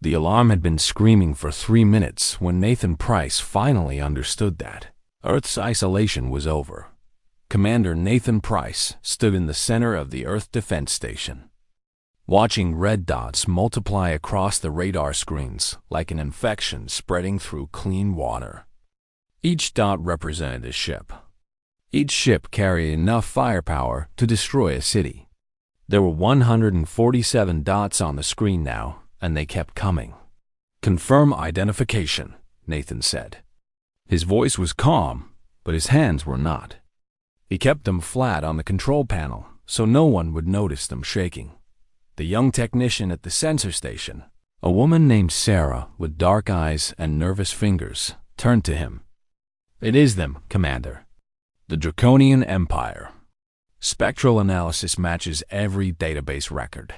The alarm had been screaming for 3 minutes when Nathan Price finally understood that Earth's isolation was over. Commander Nathan Price stood in the center of the Earth Defense Station, watching red dots multiply across the radar screens like an infection spreading through clean water. Each dot represented a ship. Each ship carried enough firepower to destroy a city. There were 147 dots on the screen now, and they kept coming. "Confirm identification," Nathan said. His voice was calm, but his hands were not. He kept them flat on the control panel so no one would notice them shaking. The young technician at the sensor station, a woman named Sarah with dark eyes and nervous fingers, turned to him. "It is them, Commander. The Draconian Empire. Spectral analysis matches every database record.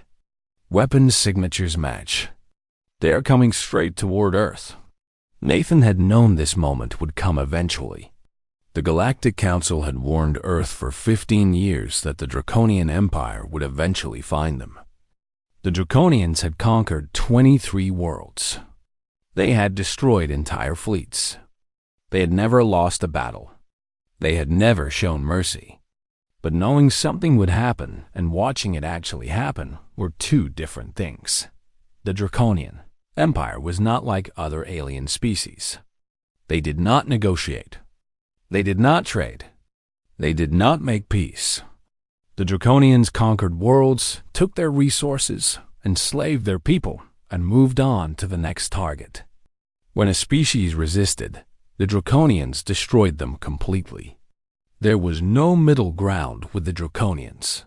Weapons signatures match. They are coming straight toward Earth." Nathan had known this moment would come eventually. The Galactic Council had warned Earth for 15 years that the Draconian Empire would eventually find them. The Draconians had conquered 23 worlds. They had destroyed entire fleets. They had never lost a battle. They had never shown mercy. But knowing something would happen and watching it actually happen were two different things. The Draconian Empire was not like other alien species. They did not negotiate. They did not trade. They did not make peace. The Draconians conquered worlds, took their resources, enslaved their people, and moved on to the next target. When a species resisted, the Draconians destroyed them completely. There was no middle ground with the Draconians.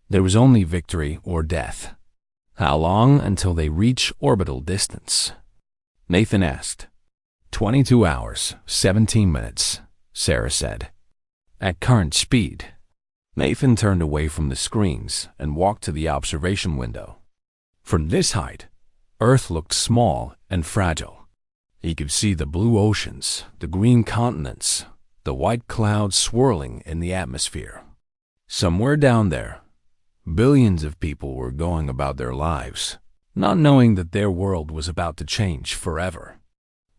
There was only victory or death. How long until they reach orbital distance? Nathan asked. 22 hours, 17 minutes, Sarah said. At current speed. Nathan turned away from the screens and walked to the observation window. From this height, Earth looked small and fragile. He could see the blue oceans, the green continents, the white clouds swirling in the atmosphere. Somewhere down there, billions of people were going about their lives, not knowing that their world was about to change forever.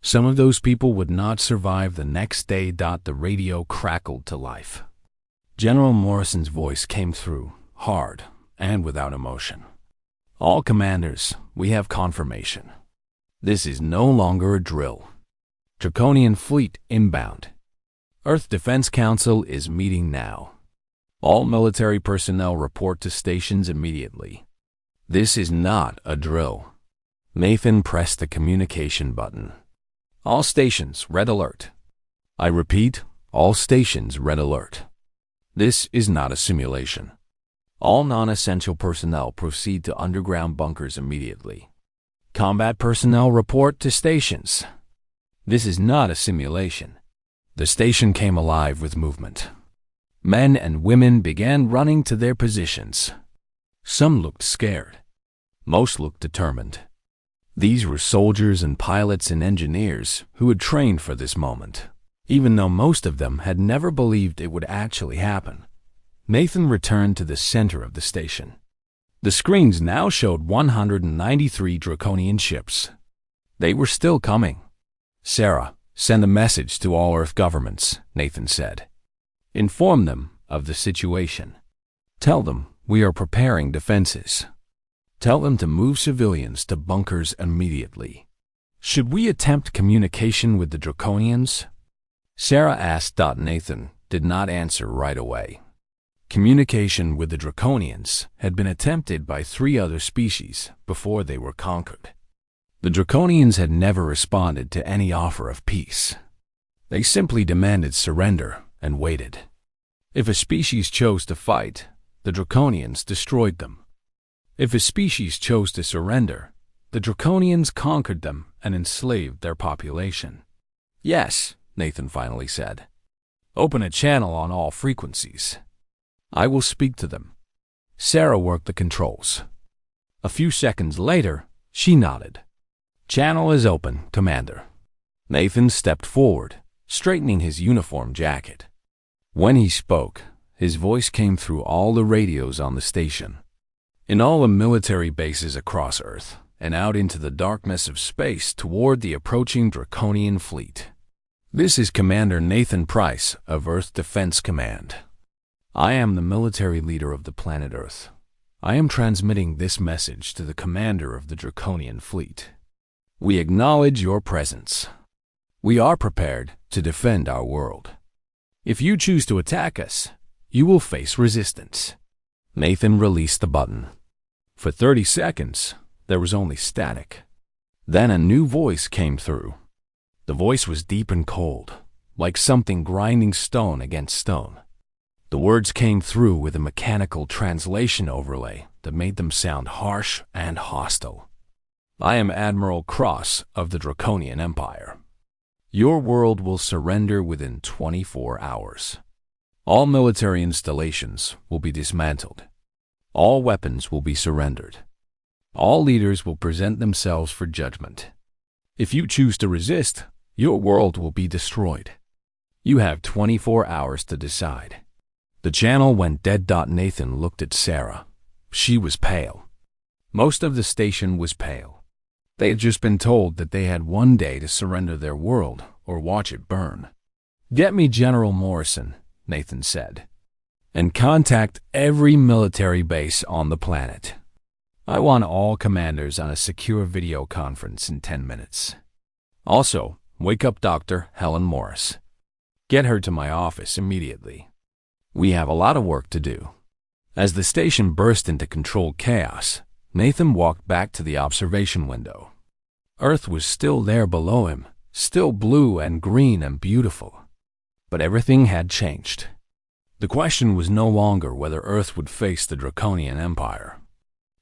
Some of those people would not survive the next day. The radio crackled to life. General Morrison's voice came through, hard and without emotion. "All commanders, we have confirmation. This is no longer a drill. Draconian fleet inbound. Earth Defense Council is meeting now. All military personnel report to stations immediately. This is not a drill." Nathan pressed the communication button. "All stations, red alert. I repeat, all stations, red alert. This is not a simulation. All non-essential personnel proceed to underground bunkers immediately. Combat personnel report to stations. This is not a simulation." The station came alive with movement. Men and women began running to their positions. Some looked scared. Most looked determined. These were soldiers and pilots and engineers who had trained for this moment, even though most of them had never believed it would actually happen. Nathan returned to the center of the station. The screens now showed 193 Draconian ships. They were still coming. "Sarah, send a message to all Earth governments," Nathan said. "Inform them of the situation. Tell them we are preparing defenses. Tell them to move civilians to bunkers immediately. Should we attempt communication with the Draconians?" Sarah asked. Nathan did not answer right away. Communication with the Draconians had been attempted by 3 other species before they were conquered. The Draconians had never responded to any offer of peace. They simply demanded surrender and waited. If a species chose to fight, the Draconians destroyed them. If a species chose to surrender, the Draconians conquered them and enslaved their population. "Yes," Nathan finally said. "Open a channel on all frequencies. I will speak to them." Sarah worked the controls. A few seconds later, she nodded. "Channel is open, Commander." Nathan stepped forward, straightening his uniform jacket. When he spoke, his voice came through all the radios on the station. In all the military bases across Earth, and out into the darkness of space toward the approaching Draconian fleet. This is Commander Nathan Price of Earth Defense Command. I am the military leader of the planet Earth. I am transmitting this message to the commander of the Draconian fleet. We acknowledge your presence. We are prepared to defend our world. If you choose to attack us, you will face resistance. Nathan released the button. For 30 seconds, there was only static. Then a new voice came through. The voice was deep and cold, like something grinding stone against stone. The words came through with a mechanical translation overlay that made them sound harsh and hostile. I am Admiral Cross of the Draconian Empire. Your world will surrender within 24 hours. All military installations will be dismantled. All weapons will be surrendered. All leaders will present themselves for judgment. If you choose to resist, your world will be destroyed. You have 24 hours to decide. The channel went dead. Nathan looked at Sarah. She was pale. Most of the station was pale. They had just been told that they had one day to surrender their world or watch it burn. Get me General Morrison, Nathan said, and contact every military base on the planet. I want all commanders on a secure video conference in 10 minutes. Also, wake up Dr. Helen Morris. Get her to my office immediately. We have a lot of work to do. As the station burst into controlled chaos, Nathan walked back to the observation window. Earth was still there below him, still blue and green and beautiful. But everything had changed. The question was no longer whether Earth would face the Draconian Empire.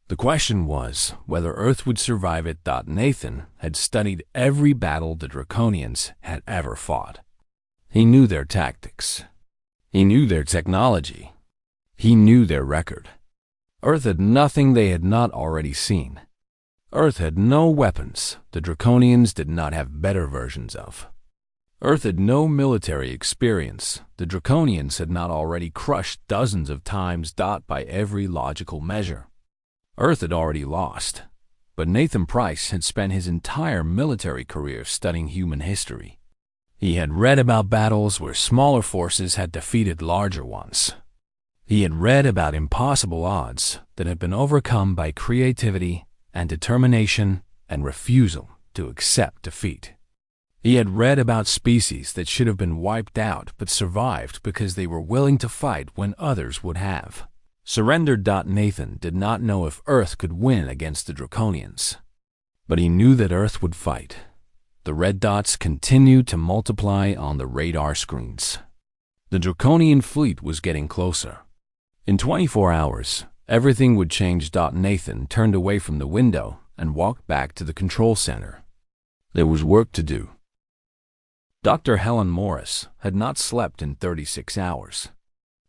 The question was whether Earth would survive it. Nathan had studied every battle the Draconians had ever fought. He knew their tactics. He knew their technology. He knew their record. Earth had nothing they had not already seen. Earth had no weapons the Draconians did not have better versions of. Earth had no military experience the Draconians had not already crushed dozens of times. By every logical measure, Earth had already lost. But Nathan Price had spent his entire military career studying human history. He had read about battles where smaller forces had defeated larger ones. He had read about impossible odds that had been overcome by creativity and determination and refusal to accept defeat. He had read about species that should have been wiped out but survived because they were willing to fight when others would have. Surrender. Nathan did not know if Earth could win against the Draconians, but he knew that Earth would fight. The red dots continued to multiply on the radar screens. The Draconian fleet was getting closer. In 24 hours, everything would change. Nathan turned away from the window and walked back to the control center. There was work to do. Dr. Helen Morris had not slept in 36 hours.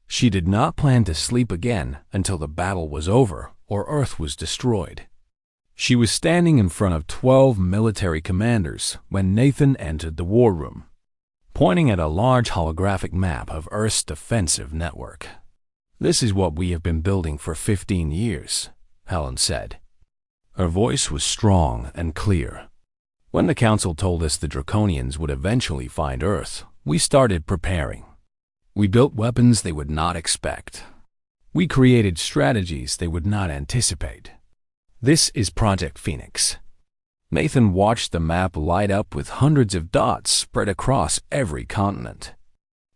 She did not plan to sleep again until the battle was over or Earth was destroyed. She was standing in front of 12 military commanders when Nathan entered the war room, pointing at a large holographic map of Earth's defensive network. This is what we have been building for 15 years, Helen said. Her voice was strong and clear. When the Council told us the Draconians would eventually find Earth, we started preparing. We built weapons they would not expect. We created strategies they would not anticipate. This is Project Phoenix. Nathan watched the map light up with hundreds of dots spread across every continent.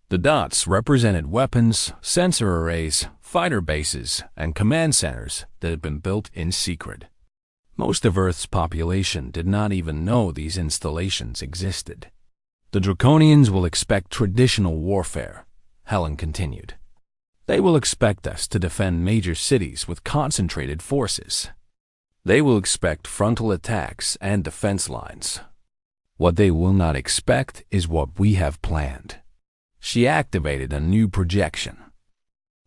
The dots represented weapons, sensor arrays, fighter bases, and command centers that had been built in secret. Most of Earth's population did not even know these installations existed. The Draconians will expect traditional warfare, Helen continued. They will expect us to defend major cities with concentrated forces. They will expect frontal attacks and defense lines. What they will not expect is what we have planned. She activated a new projection.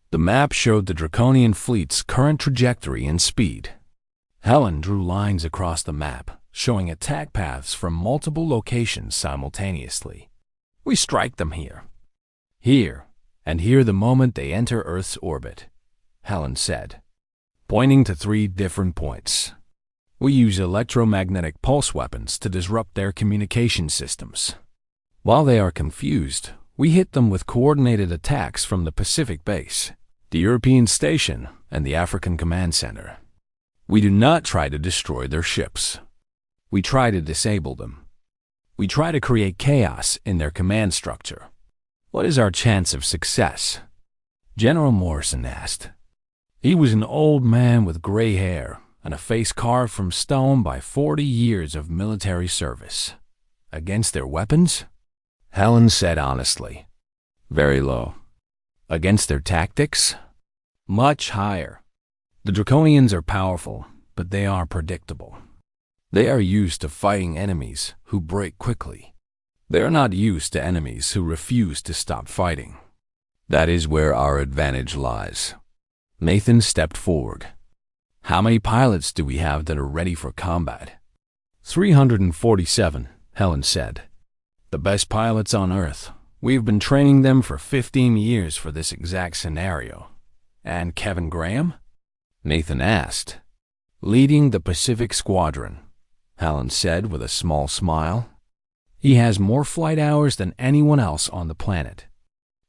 The map showed the Draconian fleet's current trajectory and speed. Helen drew lines across the map, showing attack paths from multiple locations simultaneously. We strike them here, and here the moment they enter Earth's orbit, Helen said, pointing to 3 different points. We use electromagnetic pulse weapons to disrupt their communication systems. While they are confused, we hit them with coordinated attacks from the Pacific base, the European station, and the African command center. We do not try to destroy their ships. We try to disable them. We try to create chaos in their command structure. What is our chance of success? General Morrison asked. He was an old man with gray hair and a face carved from stone by 40 years of military service. Against their weapons? Helen said honestly. Very low. Against their tactics? Much higher. The Draconians are powerful, but they are predictable. They are used to fighting enemies who break quickly. They are not used to enemies who refuse to stop fighting. That is where our advantage lies. Nathan stepped forward. How many pilots do we have that are ready for combat? 347, Helen said. The best pilots on Earth. We've been training them for 15 years for this exact scenario. And Kevin Graham? Nathan asked. Leading the Pacific Squadron, Helen said with a small smile. He has more flight hours than anyone else on the planet.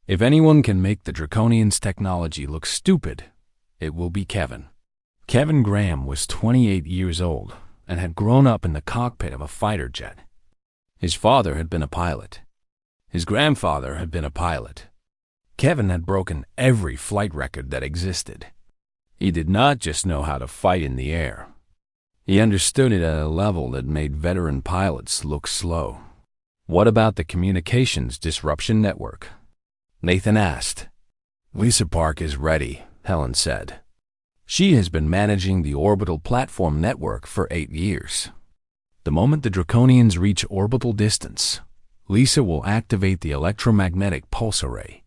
If anyone can make the Draconians' technology look stupid, it will be Kevin. Kevin Graham was 28 years old and had grown up in the cockpit of a fighter jet. His father had been a pilot. His grandfather had been a pilot. Kevin had broken every flight record that existed. He did not just know how to fight in the air. He understood it at a level that made veteran pilots look slow. What about the communications disruption network? Nathan asked. Lisa Park is ready, Helen said. She has been managing the orbital platform network for 8 years. The moment the Draconians reach orbital distance, Lisa will activate the electromagnetic pulse array.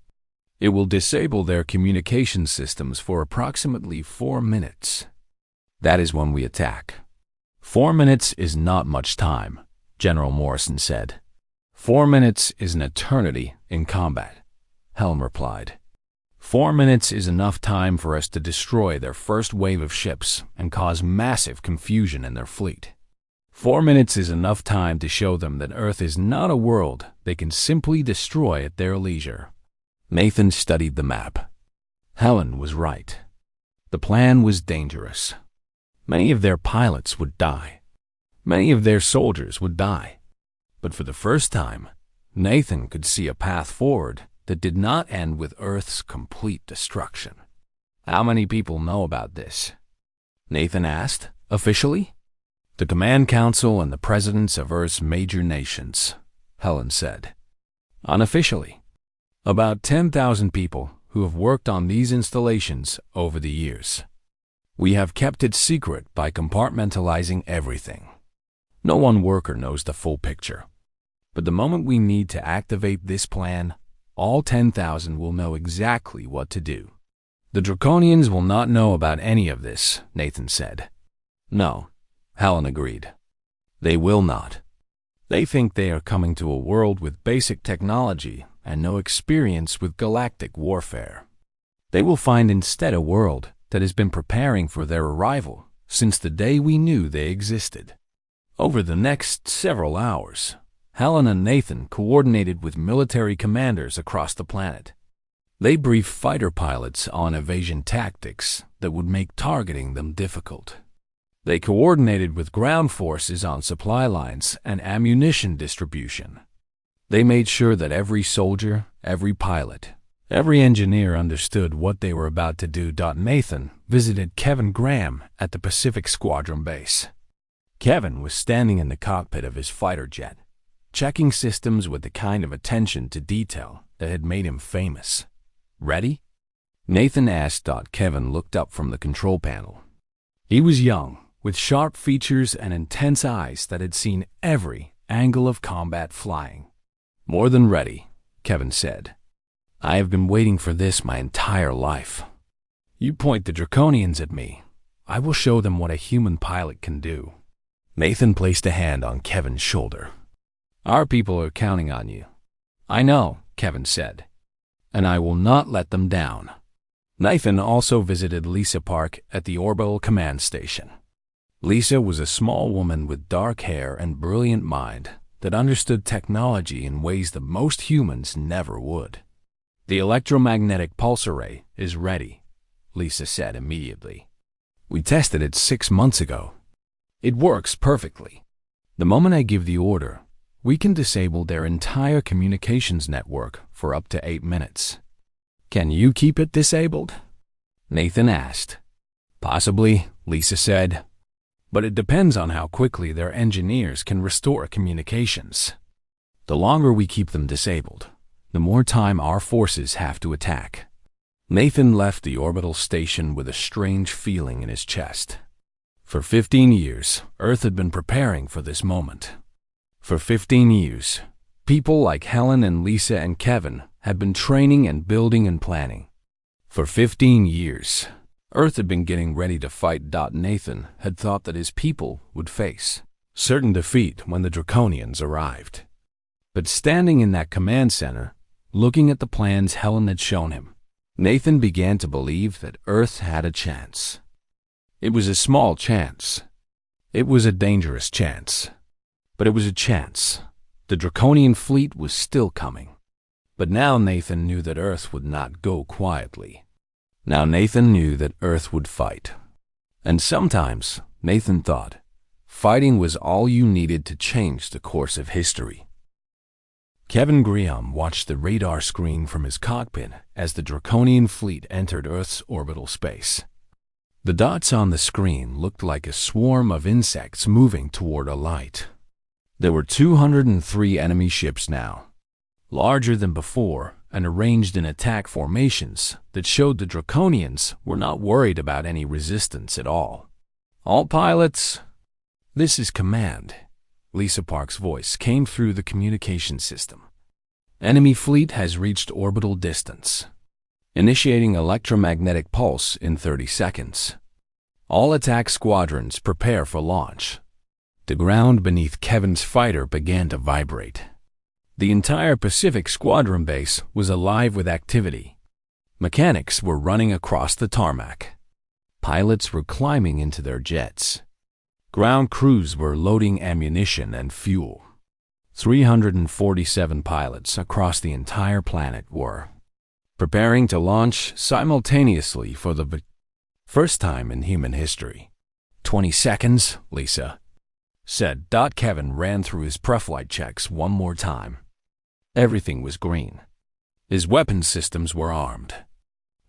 It will disable their communication systems for approximately 4 minutes. That is when we attack. 4 minutes is not much time, General Morrison said. 4 minutes is an eternity in combat, Helen replied. 4 minutes is enough time for us to destroy their first wave of ships and cause massive confusion in their fleet. 4 minutes is enough time to show them that Earth is not a world they can simply destroy at their leisure. Nathan studied the map. Helen was right. The plan was dangerous. Many of their pilots would die. Many of their soldiers would die. But for the first time, Nathan could see a path forward that did not end with Earth's complete destruction. How many people know about this? Nathan asked, officially? The Command Council and the presidents of Earth's major nations, Helen said. Unofficially, about 10,000 people who have worked on these installations over the years. We have kept it secret by compartmentalizing everything. No one worker knows the full picture. But the moment we need to activate this plan, all 10,000 will know exactly what to do. The Draconians will not know about any of this, Nathan said. No, Helen agreed. They will not. They think they are coming to a world with basic technology and no experience with galactic warfare. They will find instead a world that has been preparing for their arrival since the day we knew they existed. Over the next several hours, Helen and Nathan coordinated with military commanders across the planet. They briefed fighter pilots on evasion tactics that would make targeting them difficult. They coordinated with ground forces on supply lines and ammunition distribution. They made sure that every soldier, every pilot, every engineer understood what they were about to do. Nathan visited Kevin Graham at the Pacific Squadron base. Kevin was standing in the cockpit of his fighter jet, checking systems with the kind of attention to detail that had made him famous. Ready? Nathan asked. Kevin looked up from the control panel. He was young, with sharp features and intense eyes that had seen every angle of combat flying. More than ready, Kevin said. I have been waiting for this my entire life. You point the Draconians at me. I will show them what a human pilot can do. Nathan placed a hand on Kevin's shoulder. Our people are counting on you. I know, Kevin said, and I will not let them down. Nathan also visited Lisa Park at the orbital command station. Lisa was a small woman with dark hair and brilliant mind that understood technology in ways that most humans never would. "The electromagnetic pulse array is ready," Lisa said immediately. "We tested it 6 months ago. It works perfectly. The moment I give the order, we can disable their entire communications network for up to 8 minutes. Can you keep it disabled?" Nathan asked. "Possibly," Lisa said. "But it depends on how quickly their engineers can restore communications. The longer we keep them disabled, the more time our forces have to attack." Nathan left the orbital station with a strange feeling in his chest. For 15 years, Earth had been preparing for this moment. For 15 years, people like Helen and Lisa and Kevin had been training and building and planning. For 15 years, Earth had been getting ready to fight. Nathan had thought that his people would face certain defeat when the Draconians arrived. But standing in that command center, looking at the plans Helen had shown him, Nathan began to believe that Earth had a chance. It was a small chance. It was a dangerous chance. But it was a chance. The Draconian fleet was still coming. But now Nathan knew that Earth would not go quietly. Now Nathan knew that Earth would fight. And sometimes, Nathan thought, fighting was all you needed to change the course of history. Kevin Graham watched the radar screen from his cockpit as the Draconian fleet entered Earth's orbital space. The dots on the screen looked like a swarm of insects moving toward a light. There were 203 enemy ships now, larger than before and arranged in attack formations that showed the Draconians were not worried about any resistance at all. "All pilots, this is command." Lisa Park's voice came through the communication system. "Enemy fleet has reached orbital distance. Initiating electromagnetic pulse in 30 seconds. All attack squadrons prepare for launch." The ground beneath Kevin's fighter began to vibrate. The entire Pacific Squadron base was alive with activity. Mechanics were running across the tarmac. Pilots were climbing into their jets. Ground crews were loading ammunition and fuel. 347 pilots across the entire planet were preparing to launch simultaneously for the first time in human history. 20 seconds, Lisa said. Kevin ran through his pre-flight checks one more time. Everything was green. His weapon systems were armed.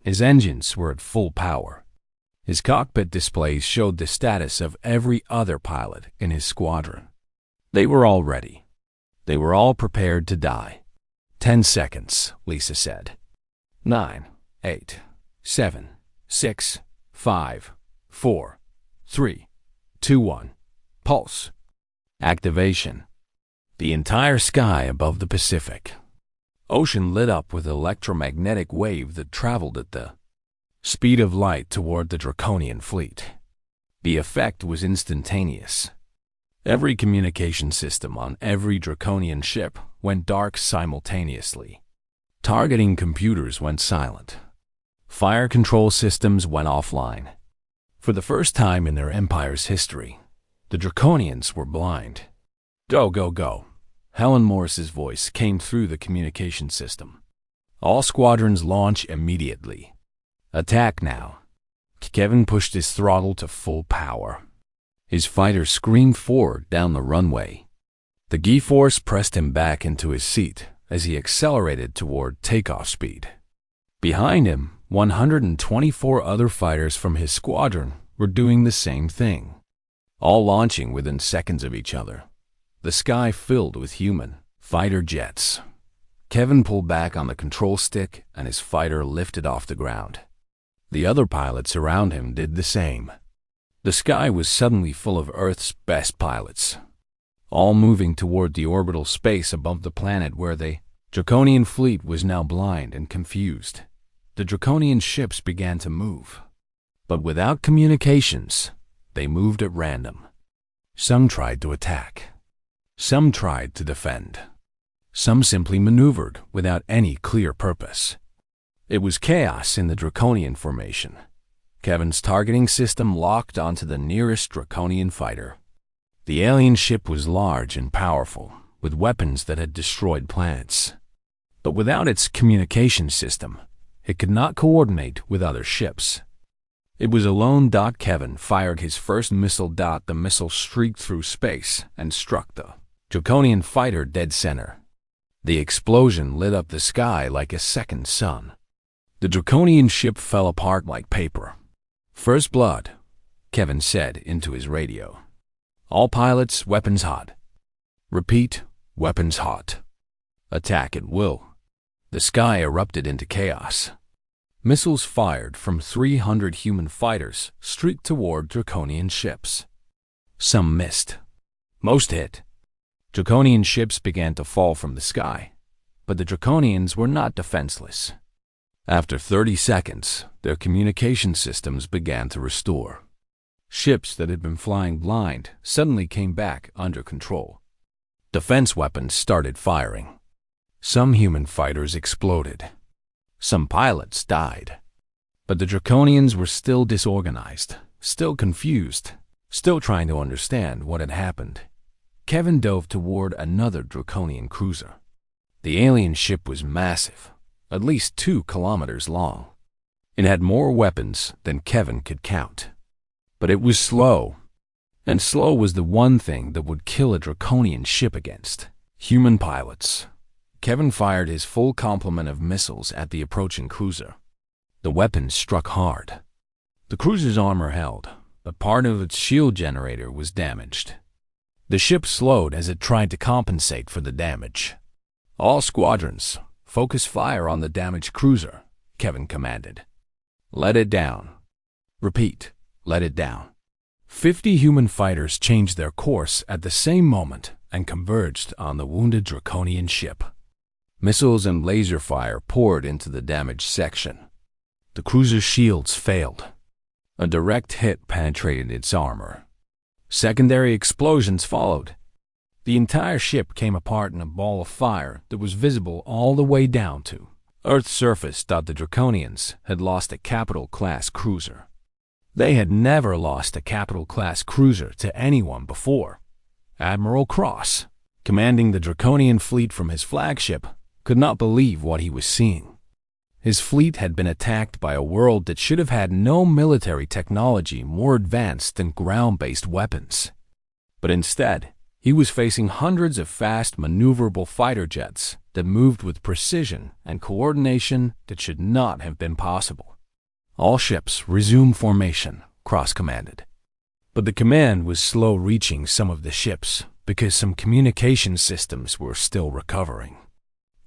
His engines were at full power. His cockpit displays showed the status of every other pilot in his squadron. They were all ready. They were all prepared to die. 10 seconds, Lisa said. 9, 8, 7, 6, 5, 4, 3, 2, 1. Pulse. Activation. The entire sky above the Pacific Ocean lit up with an electromagnetic wave that traveled at the speed of light toward the Draconian fleet. The effect was instantaneous. Every communication system on every Draconian ship went dark simultaneously. Targeting computers went silent. Fire control systems went offline. For the first time in their empire's history, the Draconians were blind. "Go, go, go." Helen Morris's voice came through the communication system. "All squadrons launch immediately. Attack now." Kevin pushed his throttle to full power. His fighter screamed forward down the runway. The G-force pressed him back into his seat as he accelerated toward takeoff speed. Behind him, 124 other fighters from his squadron were doing the same thing, all launching within seconds of each other. The sky filled with human fighter jets. Kevin pulled back on the control stick and his fighter lifted off the ground. The other pilots around him did the same. The sky was suddenly full of Earth's best pilots, all moving toward the orbital space above the planet where the Draconian fleet was now blind and confused. The Draconian ships began to move, but without communications, they moved at random. Some tried to attack. Some tried to defend. Some simply maneuvered without any clear purpose. It was chaos in the Draconian formation. Kevin's targeting system locked onto the nearest Draconian fighter. The alien ship was large and powerful, with weapons that had destroyed planets. But without its communication system, it could not coordinate with other ships. It was alone. Kevin fired his first missile. The missile streaked through space and struck the Draconian fighter dead center. The explosion lit up the sky like a second sun. The Draconian ship fell apart like paper. "First blood," Kevin said into his radio. "All pilots, weapons hot." "Repeat, weapons hot." "Attack at will." The sky erupted into chaos. Missiles fired from 300 human fighters streaked toward Draconian ships. Some missed. Most hit. Draconian ships began to fall from the sky, but the Draconians were not defenseless. After 30 seconds, their communication systems began to restore. Ships that had been flying blind suddenly came back under control. Defense weapons started firing. Some human fighters exploded. Some pilots died. But the Draconians were still disorganized, still confused, still trying to understand what had happened. Kevin dove toward another Draconian cruiser. The alien ship was massive, at least 2 kilometers long. It had more weapons than Kevin could count. But it was slow, and slow was the one thing that would kill a Draconian ship against human pilots. Kevin fired his full complement of missiles at the approaching cruiser. The weapons struck hard. The cruiser's armor held, but part of its shield generator was damaged. The ship slowed as it tried to compensate for the damage. "All squadrons, focus fire on the damaged cruiser," Kevin commanded. "Let it down." "Repeat, let it down." 50 human fighters changed their course at the same moment and converged on the wounded Draconian ship. Missiles and laser fire poured into the damaged section. The cruiser's shields failed. A direct hit penetrated its armor. Secondary explosions followed. The entire ship came apart in a ball of fire that was visible all the way down to Earth's surface. The Draconians had lost a capital-class cruiser. They had never lost a capital-class cruiser to anyone before. Admiral Cross, commanding the Draconian fleet from his flagship, could not believe what he was seeing. His fleet had been attacked by a world that should have had no military technology more advanced than ground-based weapons. But instead, he was facing hundreds of fast, maneuverable fighter jets that moved with precision and coordination that should not have been possible. "All ships, resume formation," Cross commanded. But the command was slow reaching some of the ships because some communication systems were still recovering.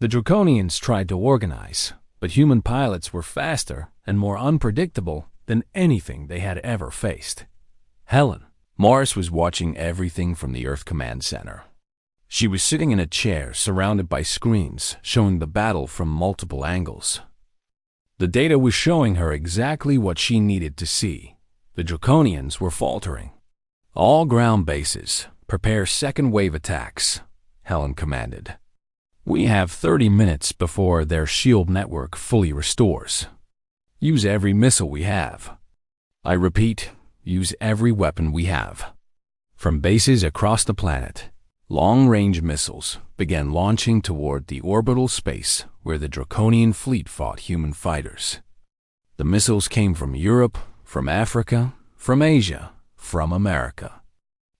The Draconians tried to organize, but human pilots were faster and more unpredictable than anything they had ever faced. Helen Morris was watching everything from the Earth Command Center. She was sitting in a chair surrounded by screens showing the battle from multiple angles. The data was showing her exactly what she needed to see. The Draconians were faltering. "All ground bases, prepare second-wave attacks," Helen commanded. "We have 30 minutes before their shield network fully restores. Use every missile we have. I repeat, use every weapon we have." From bases across the planet, long-range missiles began launching toward the orbital space where the Draconian fleet fought human fighters. The missiles came from Europe, from Africa, from Asia, from America.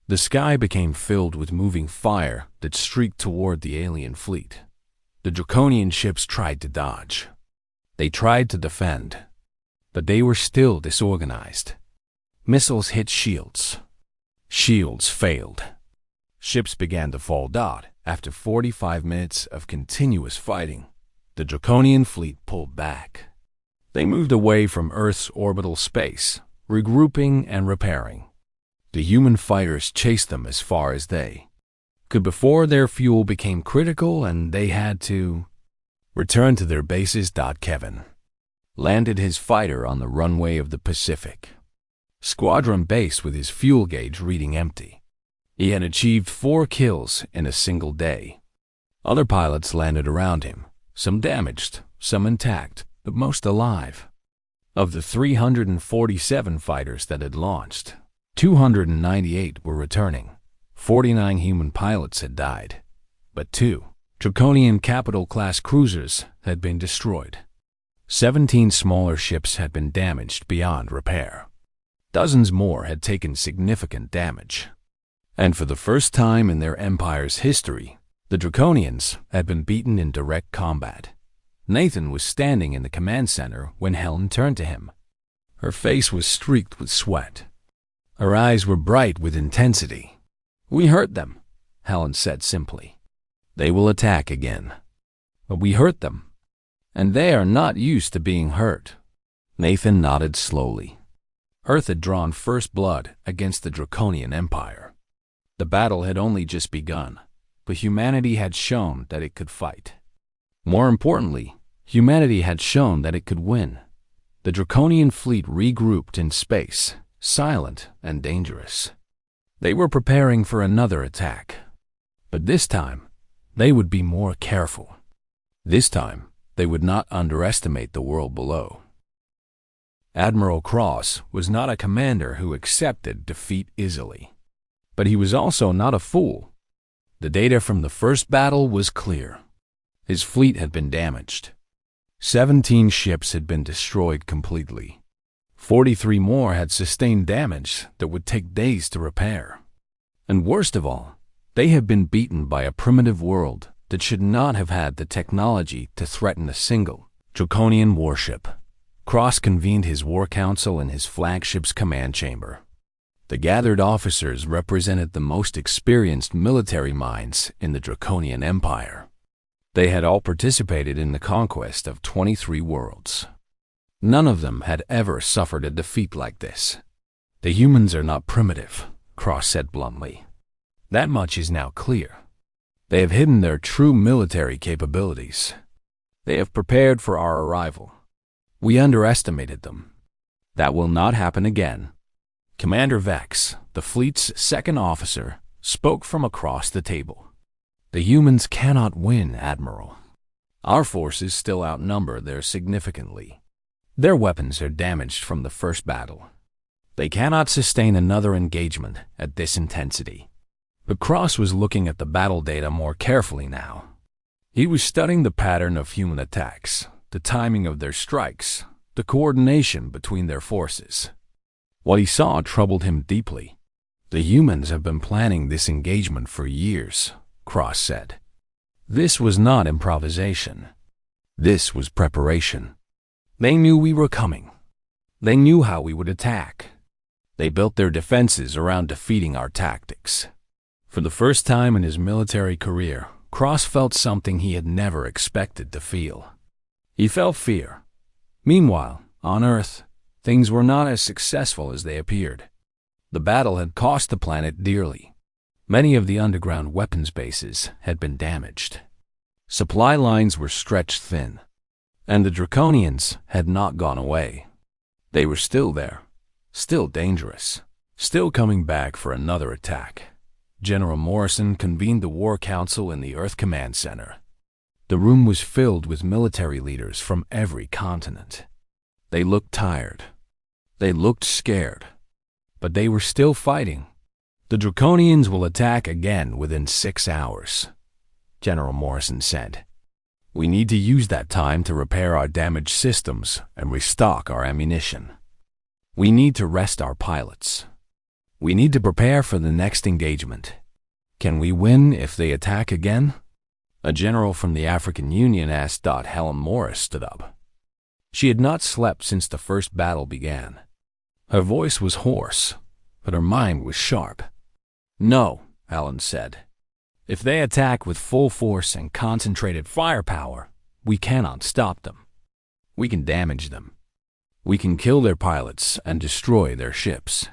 The sky became filled with moving fire that streaked toward the alien fleet. The Draconian ships tried to dodge. They tried to defend, but they were still disorganized. Missiles hit shields. Shields failed. Ships began to fall. After 45 minutes of continuous fighting, the Draconian fleet pulled back. They moved away from Earth's orbital space, regrouping and repairing. The human fighters chased them as far as they could before their fuel became critical and they had to return to their bases. Kevin landed his fighter on the runway of the Pacific Squadron base with his fuel gauge reading empty. He had achieved 4 kills in a single day. Other pilots landed around him, some damaged, some intact, but most alive. Of the 347 fighters that had launched, 298 were returning. 49 human pilots had died, but 2 Draconian capital-class cruisers had been destroyed. 17 smaller ships had been damaged beyond repair. Dozens more had taken significant damage. And for the first time in their empire's history, the Draconians had been beaten in direct combat. Nathan was standing in the command center when Helen turned to him. Her face was streaked with sweat. Her eyes were bright with intensity. "We hurt them," Helen said simply. "They will attack again." "But we hurt them, and they are not used to being hurt." Nathan nodded slowly. Earth had drawn first blood against the Draconian Empire. The battle had only just begun, but humanity had shown that it could fight. More importantly, humanity had shown that it could win. The Draconian fleet regrouped in space, silent and dangerous. They were preparing for another attack. But this time, they would be more careful. This time, they would not underestimate the world below. Admiral Cross was not a commander who accepted defeat easily. But he was also not a fool. The data from the first battle was clear. His fleet had been damaged. 17 ships had been destroyed completely. 43 more had sustained damage that would take days to repair. And worst of all, they had been beaten by a primitive world that should not have had the technology to threaten a single Draconian warship. Cross convened his war council in his flagship's command chamber. The gathered officers represented the most experienced military minds in the Draconian Empire. They had all participated in the conquest of 23 worlds. None of them had ever suffered a defeat like this. "The humans are not primitive," Cross said bluntly. "That much is now clear. They have hidden their true military capabilities. They have prepared for our arrival. We underestimated them. That will not happen again." Commander Vex, the fleet's second officer, spoke from across the table. "The humans cannot win, Admiral. Our forces still outnumber theirs significantly. Their weapons are damaged from the first battle. They cannot sustain another engagement at this intensity." But Cross was looking at the battle data more carefully now. He was studying the pattern of human attacks, the timing of their strikes, the coordination between their forces. What he saw troubled him deeply. "The humans have been planning this engagement for years," Cross said. "This was not improvisation. This was preparation. They knew we were coming. They knew how we would attack. They built their defenses around defeating our tactics." For the first time in his military career, Cross felt something he had never expected to feel. He felt fear. Meanwhile, on Earth, things were not as successful as they appeared. The battle had cost the planet dearly. Many of the underground weapons bases had been damaged. Supply lines were stretched thin. And the Draconians had not gone away. They were still there, still dangerous, still coming back for another attack. General Morrison convened the War Council in the Earth Command Center. The room was filled with military leaders from every continent. They looked tired. They looked scared. But they were still fighting. "The Draconians will attack again within 6 hours," General Morrison said. "We need to use that time to repair our damaged systems and restock our ammunition. We need to rest our pilots. We need to prepare for the next engagement. Can we win if they attack again?" A general from the African Union asked. Helen Morris stood up. She had not slept since the first battle began. Her voice was hoarse, but her mind was sharp. "No," Helen said. "If they attack with full force and concentrated firepower, we cannot stop them. We can damage them. We can kill their pilots and destroy their ships.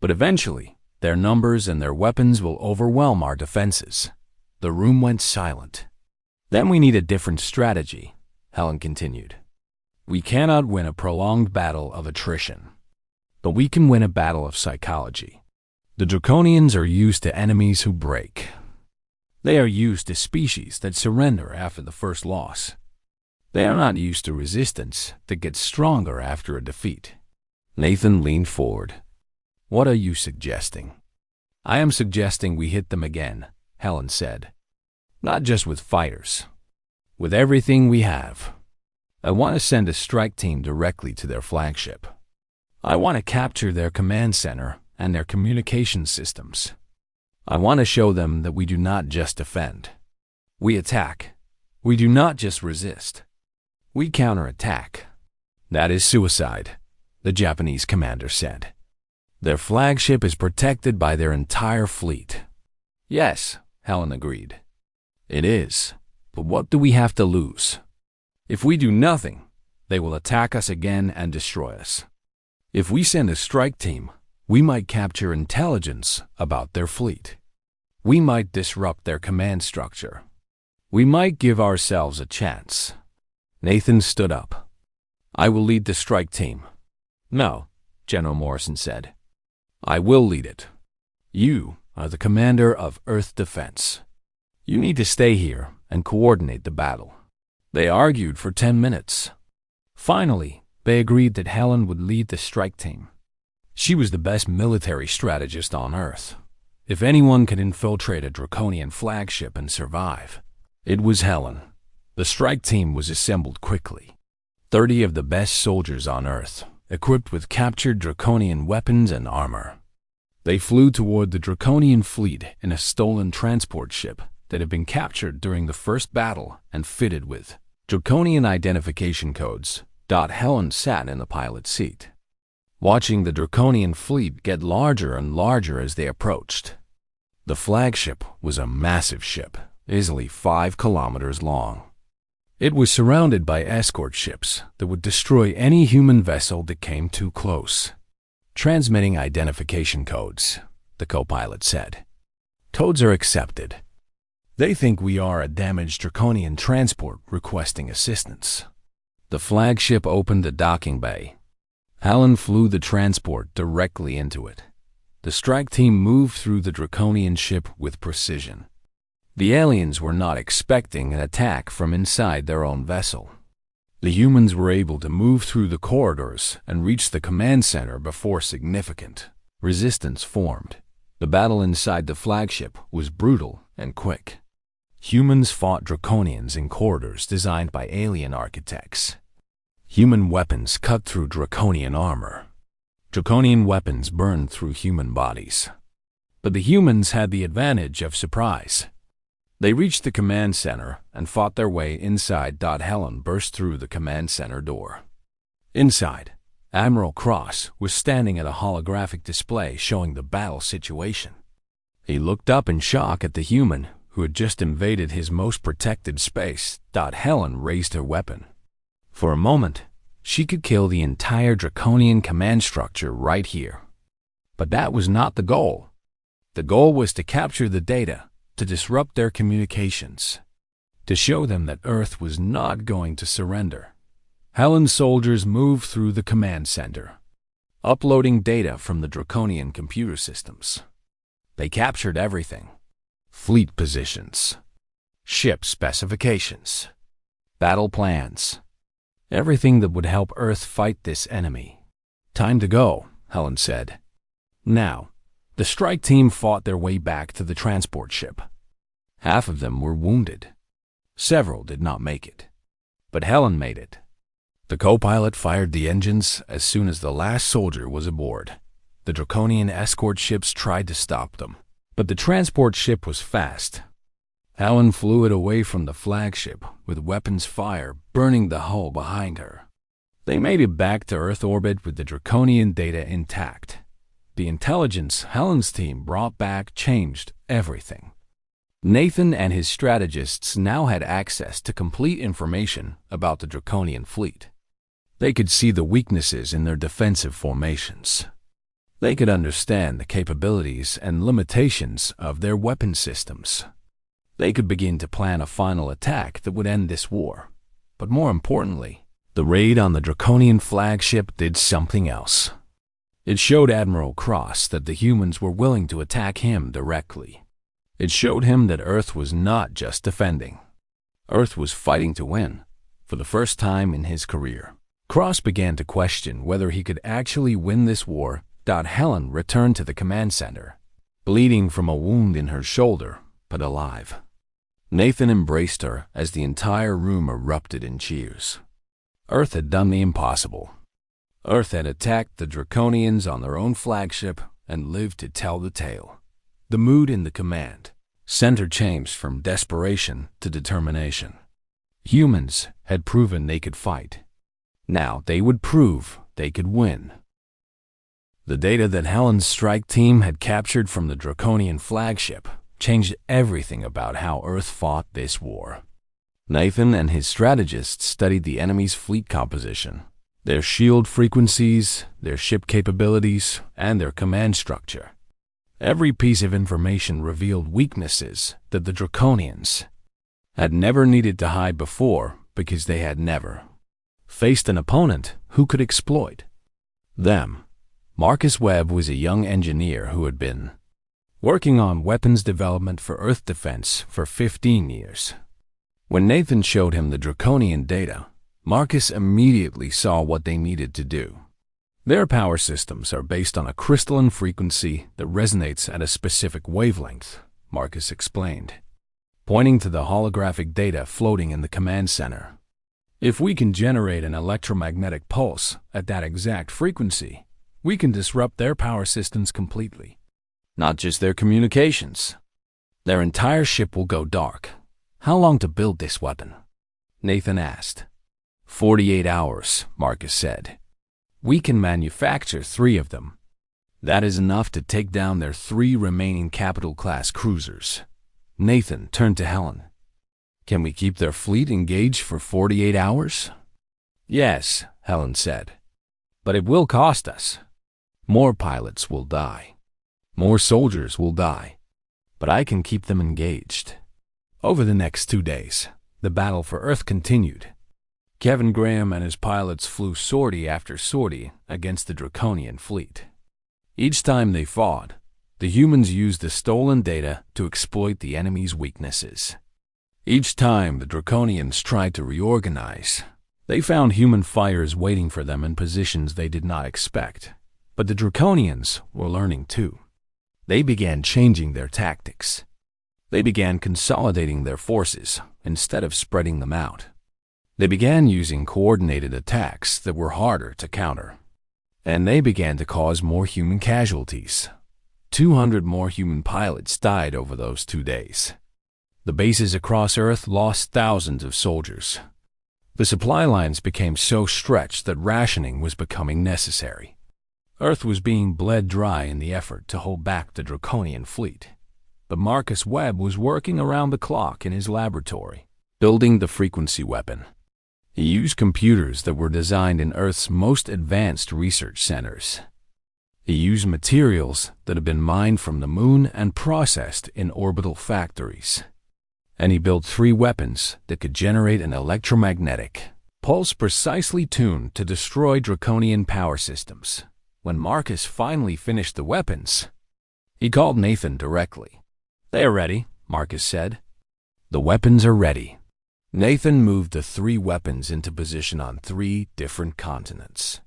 But eventually, their numbers and their weapons will overwhelm our defenses." The room went silent. "Then we need a different strategy," Helen continued. "We cannot win a prolonged battle of attrition, but we can win a battle of psychology. The Draconians are used to enemies who break. They are used to species that surrender after the first loss. They are not used to resistance that gets stronger after a defeat. Nathan leaned forward. What are you suggesting? I am suggesting we hit them again, Helen said. Not just with fighters. With everything we have. I want to send a strike team directly to their flagship. I want to capture their command center and their communication systems. I want to show them that we do not just defend. We attack. We do not just resist. We counterattack. That is suicide, the Japanese commander said. Their flagship is protected by their entire fleet. Yes, Helen agreed. It is, but what do we have to lose? If we do nothing, they will attack us again and destroy us. If we send a strike team, we might capture intelligence about their fleet. We might disrupt their command structure. We might give ourselves a chance. Nathan stood up. I will lead the strike team. No, General Morrison said. I will lead it. You are the commander of Earth Defense. You need to stay here and coordinate the battle. They argued for 10 minutes. Finally, they agreed that Helen would lead the strike team. She was the best military strategist on Earth. If anyone could infiltrate a Draconian flagship and survive, it was Helen. The strike team was assembled quickly. 30 of the best soldiers on Earth, equipped with captured Draconian weapons and armor. They flew toward the Draconian fleet in a stolen transport ship that had been captured during the first battle and fitted with Draconian identification codes. Helen sat in the pilot's seat, watching the Draconian fleet get larger and larger as they approached. The flagship was a massive ship, easily 5 kilometers long. It was surrounded by escort ships that would destroy any human vessel that came too close. Transmitting identification codes, the co-pilot said. Codes are accepted. They think we are a damaged Draconian transport requesting assistance. The flagship opened the docking bay. Helen flew the transport directly into it. The strike team moved through the Draconian ship with precision. The aliens were not expecting an attack from inside their own vessel. The humans were able to move through the corridors and reach the command center before significant resistance formed. The battle inside the flagship was brutal and quick. Humans fought Draconians in corridors designed by alien architects. Human weapons cut through Draconian armor. Draconian weapons burned through human bodies. But the humans had the advantage of surprise. They reached the command center and fought their way inside. Helen burst through the command center door. Inside, Admiral Cross was standing at a holographic display showing the battle situation. He looked up in shock at the human who had just invaded his most protected space. Helen raised her weapon. For a moment, she could kill the entire Draconian command structure right here. But that was not the goal. The goal was to capture the data, to disrupt their communications, to show them that Earth was not going to surrender. Helen's soldiers moved through the command center, uploading data from the Draconian computer systems. They captured everything: fleet positions, ship specifications, battle plans, everything that would help Earth fight this enemy. Time to go, Helen said. Now, the strike team fought their way back to the transport ship. Half of them were wounded. Several did not make it. But Helen made it. The co-pilot fired the engines as soon as the last soldier was aboard. The Draconian escort ships tried to stop them, but the transport ship was fast. Helen flew it away from the flagship, with weapons fire burning the hull behind her. They made it back to Earth orbit with the Draconian data intact. The intelligence Helen's team brought back changed everything. Nathan and his strategists now had access to complete information about the Draconian fleet. They could see the weaknesses in their defensive formations. They could understand the capabilities and limitations of their weapon systems. They could begin to plan a final attack that would end this war. But more importantly, the raid on the Draconian flagship did something else. It showed Admiral Cross that the humans were willing to attack him directly. It showed him that Earth was not just defending. Earth was fighting to win, For the first time in his career, Cross began to question whether he could actually win this war. Helen returned to the command center, bleeding from a wound in her shoulder, but alive. Nathan embraced her as the entire room erupted in cheers. Earth had done the impossible. Earth had attacked the Draconians on their own flagship and lived to tell the tale. The mood in the command center changed from desperation to determination. Humans had proven they could fight. Now they would prove they could win. The data that Helen's strike team had captured from the Draconian flagship changed everything about how Earth fought this war. Nathan and his strategists studied the enemy's fleet composition, their shield frequencies, their ship capabilities, and their command structure. Every piece of information revealed weaknesses that the Draconians had never needed to hide before because they had never faced an opponent who could exploit them. Marcus Webb was a young engineer who had been working on weapons development for Earth defense for 15 years. When Nathan showed him the Draconian data, Marcus immediately saw what they needed to do. Their power systems are based on a crystalline frequency that resonates at a specific wavelength, Marcus explained, pointing to the holographic data floating in the command center. If we can generate an electromagnetic pulse at that exact frequency, we can disrupt their power systems completely. Not just their communications. Their entire ship will go dark. How long to build this weapon? Nathan asked. 48 hours, Marcus said. We can manufacture 3 of them. That is enough to take down their 3 remaining capital-class cruisers. Nathan turned to Helen. Can we keep their fleet engaged for 48 hours? Yes, Helen said. But it will cost us. More pilots will die. More soldiers will die. But I can keep them engaged. Over the next 2 days, the battle for Earth continued. Kevin Graham and his pilots flew sortie after sortie against the Draconian fleet. Each time they fought, the humans used the stolen data to exploit the enemy's weaknesses. Each time the Draconians tried to reorganize, they found human fighters waiting for them in positions they did not expect. But the Draconians were learning too. They began changing their tactics. They began consolidating their forces instead of spreading them out. They began using coordinated attacks that were harder to counter. And they began to cause more human casualties. 200 more human pilots died over those 2 days. The bases across Earth lost thousands of soldiers. The supply lines became so stretched that rationing was becoming necessary. Earth was being bled dry in the effort to hold back the Draconian fleet. But Marcus Webb was working around the clock in his laboratory, building the frequency weapon. He used computers that were designed in Earth's most advanced research centers. He used materials that had been mined from the moon and processed in orbital factories. And he built 3 weapons that could generate an electromagnetic pulse precisely tuned to destroy Draconian power systems. When Marcus finally finished the weapons, he called Nathan directly. They are ready, Marcus said. The weapons are ready. Nathan moved the 3 weapons into position on 3 different continents.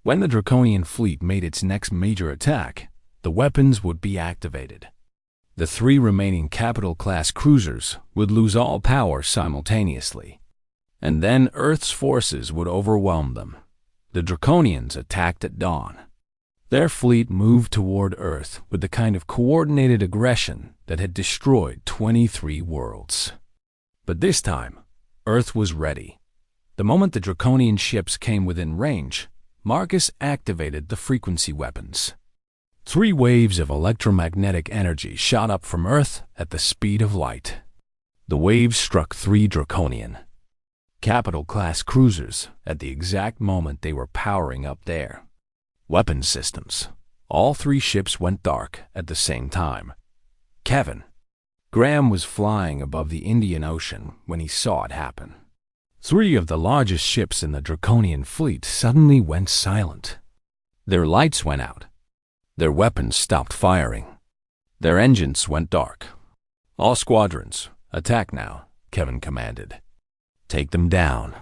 When the Draconian fleet made its next major attack, the weapons would be activated. The 3 remaining capital-class cruisers would lose all power simultaneously. And then Earth's forces would overwhelm them. The Draconians attacked at dawn. Their fleet moved toward Earth with the kind of coordinated aggression that had destroyed 23 worlds. But this time, Earth was ready. The moment the Draconian ships came within range, Marcus activated the frequency weapons. 3 waves of electromagnetic energy shot up from Earth at the speed of light. The waves struck 3 Draconian capital-class cruisers at the exact moment they were powering up their weapons systems. All 3 ships went dark at the same time. Kevin Graham was flying above the Indian Ocean when he saw it happen. 3 of the largest ships in the Draconian fleet suddenly went silent. Their lights went out. Their weapons stopped firing. Their engines went dark. All squadrons, attack now, Kevin commanded. Take them down.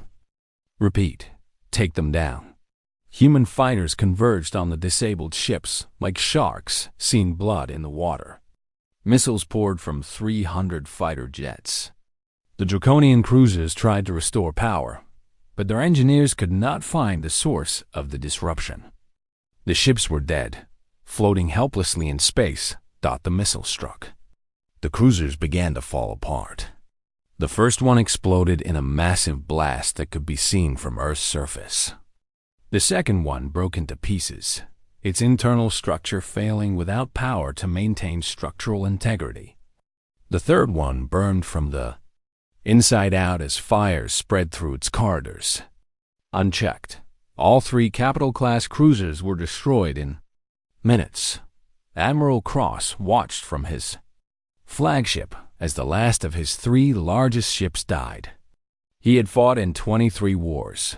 Repeat, take them down. Human fighters converged on the disabled ships like sharks seeing blood in the water. Missiles poured from 300 fighter jets. The Draconian cruisers tried to restore power, but their engineers could not find the source of the disruption. The ships were dead, floating helplessly in space. The missile struck. The cruisers began to fall apart. The first one exploded in a massive blast that could be seen from Earth's surface. The second one broke into pieces, its internal structure failing without power to maintain structural integrity. The third one burned from the inside out as fires spread through its corridors. Unchecked, all 3 capital-class cruisers were destroyed in minutes. Admiral Cross watched from his flagship as the last of his 3 largest ships died. He had fought in 23 wars.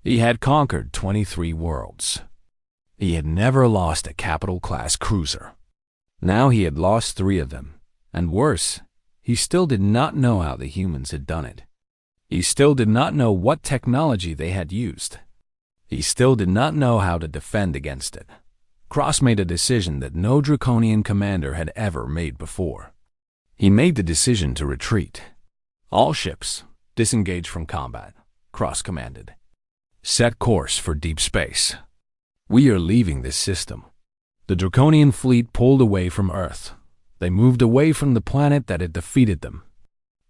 He had conquered 23 worlds. He had never lost a capital-class cruiser. Now he had lost 3 of them, and worse, he still did not know how the humans had done it. He still did not know what technology they had used. He still did not know how to defend against it. Cross made a decision that no Draconian commander had ever made before. He made the decision to retreat. All ships, disengage from combat, Cross commanded. Set course for deep space. We are leaving this system. The Draconian fleet pulled away from Earth. They moved away from the planet that had defeated them.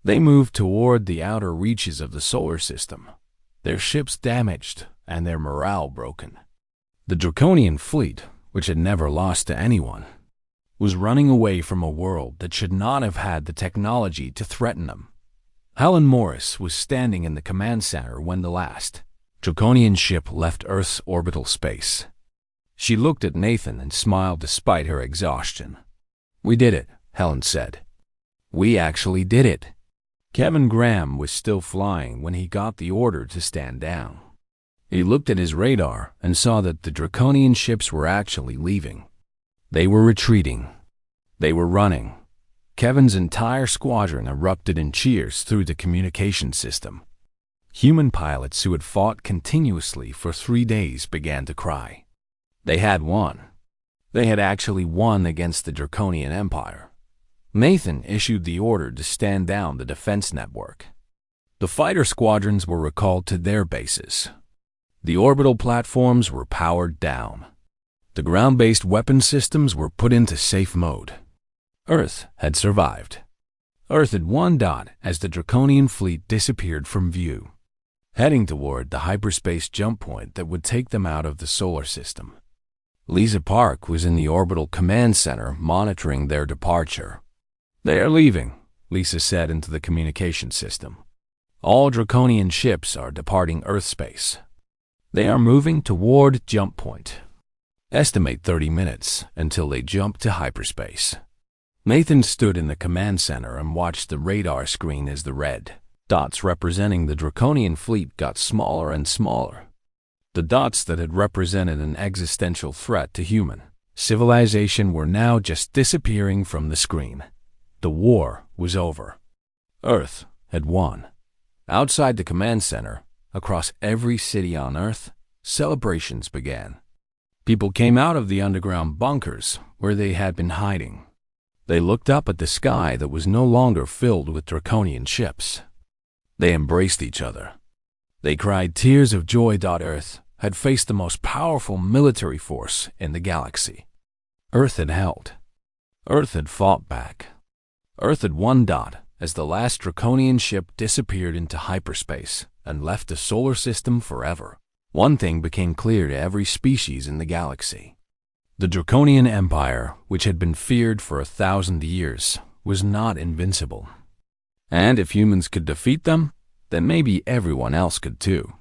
They moved toward the outer reaches of the solar system, their ships damaged and their morale broken. The Draconian fleet, which had never lost to anyone, was running away from a world that should not have had the technology to threaten them. Helen Morris was standing in the command center when the last Draconian ship left Earth's orbital space. She looked at Nathan and smiled despite her exhaustion. "We did it," Helen said. "We actually did it." Kevin Graham was still flying when he got the order to stand down. He looked at his radar and saw that the Draconian ships were actually leaving. They were retreating. They were running. Kevin's entire squadron erupted in cheers through the communication system. Human pilots who had fought continuously for 3 days began to cry. They had won. They had actually won against the Draconian Empire. Nathan issued the order to stand down the defense network. The fighter squadrons were recalled to their bases. The orbital platforms were powered down. The ground-based weapon systems were put into safe mode. Earth had survived. Earth had won. As the Draconian fleet disappeared from view, heading toward the hyperspace jump point that would take them out of the solar system. Lisa Park was in the orbital command center monitoring their departure. "They are leaving," Lisa said into the communication system. "All Draconian ships are departing Earth space. They are moving toward jump point. Estimate 30 minutes until they jump to hyperspace." Nathan stood in the command center and watched the radar screen as the red dots representing the Draconian fleet got smaller and smaller. The dots that had represented an existential threat to human civilization were now just disappearing from the screen. The war was over. Earth had won. Outside the command center, across every city on Earth, celebrations began. People came out of the underground bunkers where they had been hiding. They looked up at the sky that was no longer filled with Draconian ships. They embraced each other. They cried tears of joy. Earth had faced the most powerful military force in the galaxy. Earth had held. Earth had fought back. Earth had won. As the last Draconian ship disappeared into hyperspace and left the solar system forever, one thing became clear to every species in the galaxy. The Draconian Empire, which had been feared for 1,000 years, was not invincible. And if humans could defeat them, then maybe everyone else could too.